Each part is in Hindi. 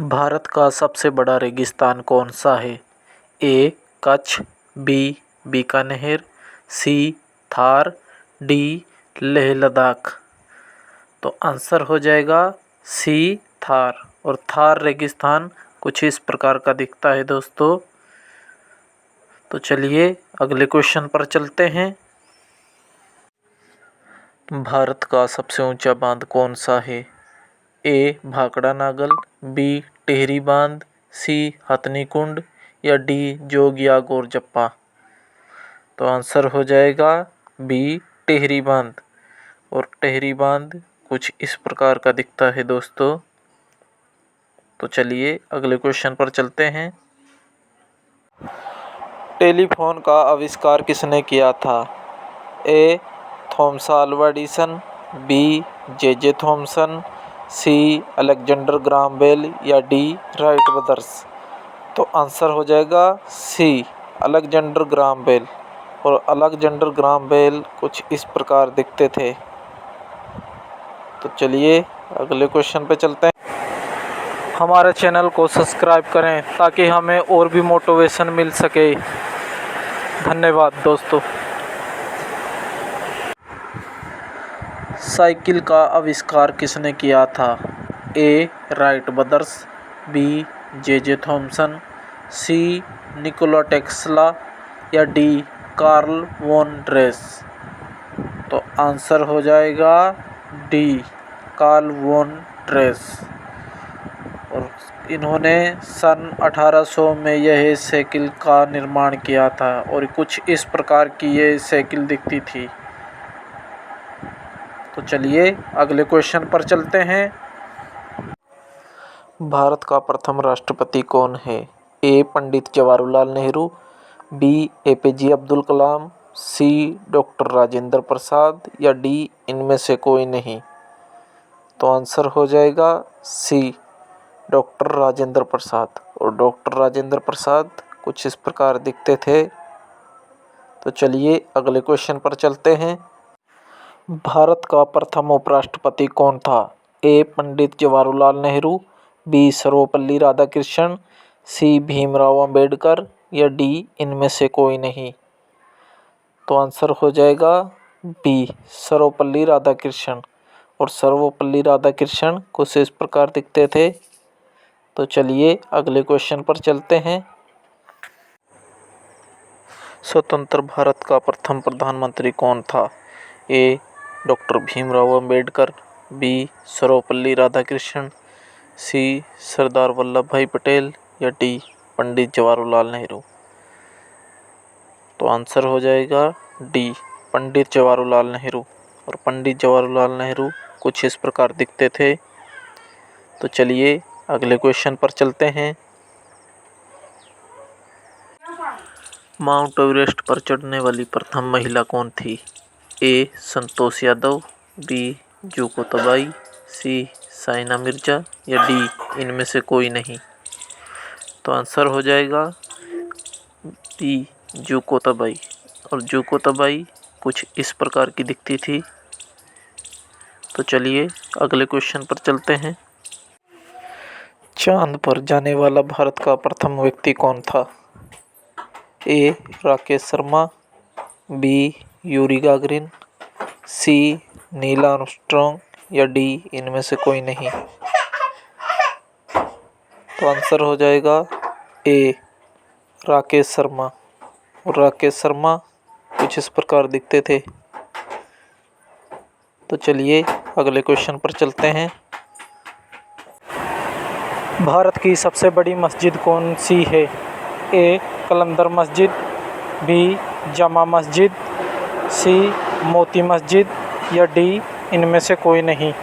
भारत का सबसे बड़ा रेगिस्तान कौन सा है? ए. कच्छ, बी. बीकानेर, सी. थार, डी. लेह लद्दाख। तो आंसर हो जाएगा सी. थार। और थार रेगिस्तान कुछ इस प्रकार का दिखता है दोस्तों। तो चलिए अगले क्वेश्चन पर चलते हैं। भारत का सबसे ऊंचा बांध कौन सा है? ए. भाखड़ा नागल, बी. टिहरी बांध, सी. हथनी कुंड या डी. जोगिया गोरजप्पा। तो आंसर हो जाएगा बी. टिहरी बांध। और टिहरी बांध कुछ इस प्रकार का दिखता है दोस्तों। तो चलिए अगले क्वेश्चन पर चलते हैं। टेलीफोन का आविष्कार किसने किया था? A. Thomas Alva Edison, B. J Thomson, C. Alexander Graham Bell या डी. Wright brothers. तो आंसर हो जाएगा सी. Alexander Graham Bell. और अलेक्जेंडर ग्राहम बेल कुछ इस प्रकार दिखते थे। तो चलिए अगले क्वेश्चन पे चलते हैं। हमारे चैनल को सब्सक्राइब करें ताकि हमें और भी मोटिवेशन मिल सके। धन्यवाद दोस्तों। साइकिल का आविष्कार किसने किया था? A. Wright brothers, B. J Thomson, C. Nikola Tesla या डी. Karl von Drais. तो आंसर हो जाएगा डी. Karl von dress. और इन्होंने सन 1800 में यह साइकिल का निर्माण किया था और कुछ इस प्रकार की ये साइकिल दिखती थी। तो चलिए अगले क्वेश्चन पर चलते हैं। भारत का प्रथम राष्ट्रपति कौन है? ए. पंडित जवाहरलाल नेहरू, बी. एपीजे अब्दुल कलाम, सी. डॉक्टर राजेंद्र प्रसाद या डी. इनमें से कोई नहीं। तो आंसर हो जाएगा सी. डॉक्टर राजेंद्र प्रसाद। और डॉक्टर राजेंद्र प्रसाद कुछ इस प्रकार दिखते थे। तो चलिए अगले क्वेश्चन पर चलते हैं। भारत का प्रथम उपराष्ट्रपति कौन था? ए. पंडित जवाहरलाल नेहरू, बी. सर्वपल्ली राधाकृष्णन, सी. भीमराव अंबेडकर या डी. इनमें से कोई नहीं। तो आंसर हो जाएगा बी. सर्वपल्ली राधाकृष्णन। और सर्वपल्ली राधाकृष्णन कुछ इस प्रकार दिखते थे। तो चलिए अगले क्वेश्चन पर चलते हैं। स्वतंत्र भारत का प्रथम प्रधानमंत्री कौन था? A. Doctor Bhimrao Ambedkar, B. Sarvepalli Radhakrishnan, C. Sardar Vallabhbhai Patel या डी. पंडित जवाहरलाल नेहरू। तो आंसर हो जाएगा डी. पंडित जवाहरलाल नेहरू। और पंडित जवाहरलाल नेहरू कुछ इस प्रकार दिखते थे। तो चलिए अगले क्वेश्चन पर चलते हैं। माउंट एवरेस्ट पर चढ़ने वाली प्रथम महिला कौन थी? ए. संतोष यादव, बी. जुको तबाई, सी. साइना मिर्जा या डी. इनमें से कोई नहीं। तो आंसर हो जाएगा बी. जुको तबाई। और जुको तबाई कुछ इस प्रकार की दिखती थी। तो चलिए अगले क्वेश्चन पर चलते हैं। चांद पर जाने वाला भारत का प्रथम व्यक्ति कौन था? A. Rakesh Sharma, B. Yuri Gagarin, C. Neil Armstrong या डी. इनमें से कोई नहीं। तो आंसर हो जाएगा ए. राकेश शर्मा। और राकेश शर्मा कुछ इस प्रकार दिखते थे। तो चलिए अगले क्वेश्चन पर चलते हैं। भारत की सबसे बड़ी मस्जिद कौन सी है? ए. कलंदर मस्जिद, बी. जामा मस्जिद, सी. मोती मस्जिद या डी. इनमें से कोई नहीं।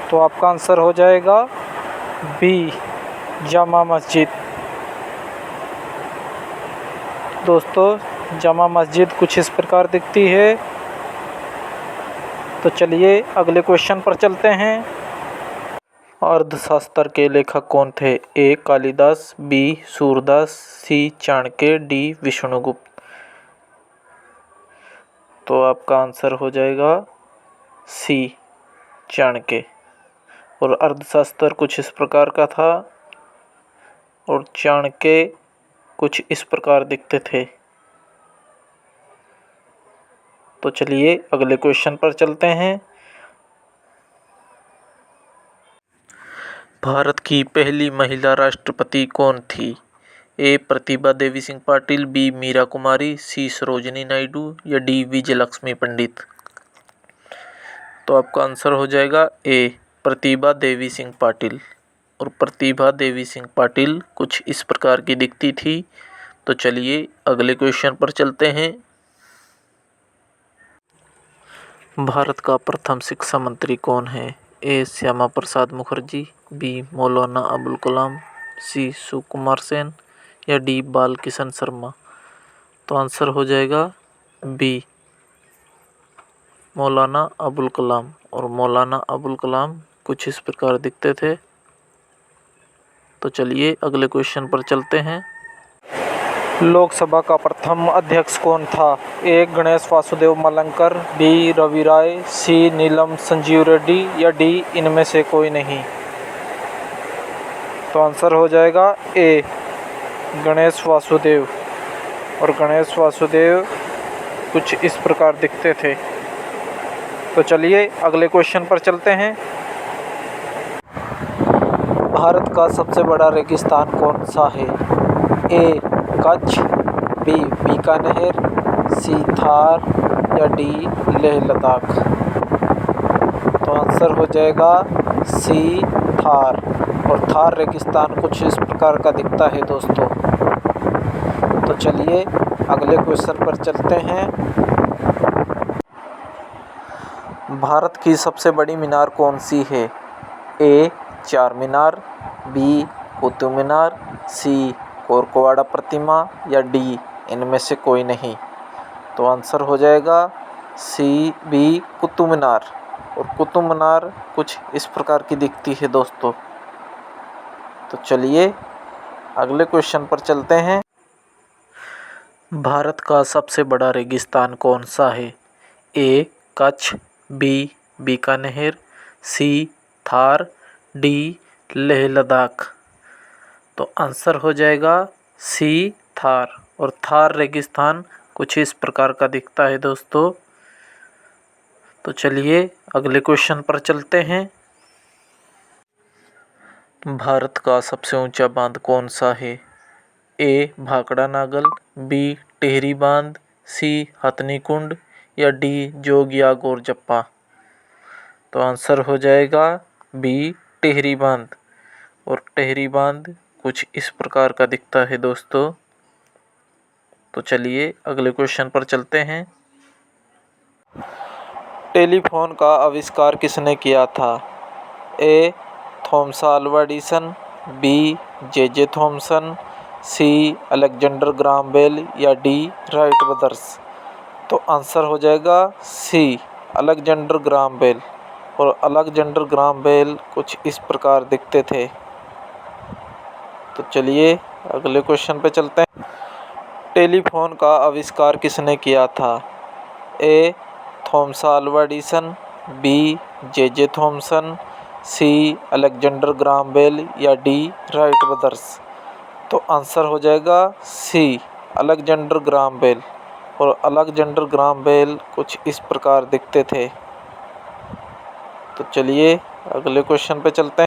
तो आपका आंसर हो जाएगा बी. जामा मस्जिद। दोस्तों जामा मस्जिद कुछ इस प्रकार दिखती है। तो चलिए अगले क्वेश्चन पर चलते हैं। अर्थशास्त्र के लेखक कौन थे? ए. कालिदास, बी. सूरदास, सी. चाणक्य, डी. विष्णुगुप्त। तो आपका आंसर हो जाएगा सी. चाणक्य। और अर्थशास्त्र कुछ इस प्रकार का था और चाणक्य कुछ इस प्रकार दिखते थे। तो चलिए अगले क्वेश्चन पर चलते हैं। भारत की पहली महिला राष्ट्रपति कौन थी? ए प्रतिभा देवी सिंह पाटिल, बी मीरा कुमारी, सी सरोजिनी नायडू या डी विजयलक्ष्मी पंडित। तो आपका आंसर हो जाएगा ए प्रतिभा देवी सिंह पाटिल। और प्रतिभा देवी सिंह पाटिल कुछ इस प्रकार की दिखती थी। तो चलिए अगले क्वेश्चन पर चलते हैं। भारत का प्रथम शिक्षा मंत्री कौन है? ए श्यामा प्रसाद मुखर्जी, बी मौलाना अबुल कलाम, सी सुकुमार सेन या डी बाल किशन शर्मा। तो आंसर हो जाएगा बी मौलाना अबुल कलाम। और मौलाना अबुल कलाम कुछ इस प्रकार दिखते थे। तो चलिए अगले क्वेश्चन पर चलते हैं। लोकसभा का प्रथम अध्यक्ष कौन था? ए गणेश वासुदेव मालंकर, बी रवि राय, सी नीलम संजीव रेड्डी या डी इनमें से कोई नहीं। तो आंसर हो जाएगा ए गणेश वासुदेव। और गणेश वासुदेव कुछ इस प्रकार दिखते थे। तो चलिए अगले क्वेश्चन पर चलते हैं। भारत का सबसे बड़ा रेगिस्तान कौन सा है? ए कच्छ, बी बीकानेर, सी थार या डी लेह लद्दाख। तो आंसर हो जाएगा सी थार। और थार रेगिस्तान कुछ इस प्रकार का दिखता है दोस्तों। तो चलिए अगले क्वेश्चन पर चलते हैं। भारत की सबसे बड़ी मीनार कौन सी है? ए चार मीनार, बी कुतुब मीनार, सी कोरकोवाड़ा प्रतिमा या डी इनमें से कोई नहीं। तो आंसर हो जाएगा सी बी कुतुब मीनार। और कुतुब मीनार कुछ इस प्रकार की दिखती है दोस्तों। तो चलिए अगले क्वेश्चन पर चलते हैं। भारत का सबसे बड़ा रेगिस्तान कौन सा है? ए कच्छ, बी बीकानेर, सी थार, डी लेह लद्दाख। तो आंसर हो जाएगा सी थार। और थार रेगिस्तान कुछ इस प्रकार का दिखता है दोस्तों। तो चलिए अगले क्वेश्चन पर चलते हैं। भारत का सबसे ऊंचा बांध कौन सा है? ए भाखड़ा नागल, बी टिहरी बांध, सी हथनी कुंड या डी जोगिया गोरजप्पा। तो आंसर हो जाएगा बी टिहरी बांध। और टिहरी बांध कुछ इस प्रकार का दिखता है दोस्तों। तो चलिए अगले क्वेश्चन पर चलते हैं। टेलीफोन का आविष्कार किसने किया था? A Thomas Alva Edison, B J Thomson, C Alexander Graham Bell या डी राइट ब्रदर्स। तो आंसर हो जाएगा सी अलेक्जेंडर ग्राहम बेल। और अलेक्जेंडर ग्राहम बेल कुछ इस प्रकार दिखते थे। तो चलिए अगले क्वेश्चन पे चलते हैं। टेलीफोन का आविष्कार किसने किया था? A Thomas Alva Edison, B J Thomson, C Alexander Graham Bell या डी राइट ब्रदर्स। तो आंसर हो जाएगा सी अलेक्जेंडर ग्राहम बेल। और अलेक्जेंडर ग्राहम बेल कुछ इस प्रकार दिखते थे। तो चलिए अगले क्वेश्चन पे चलते हैं।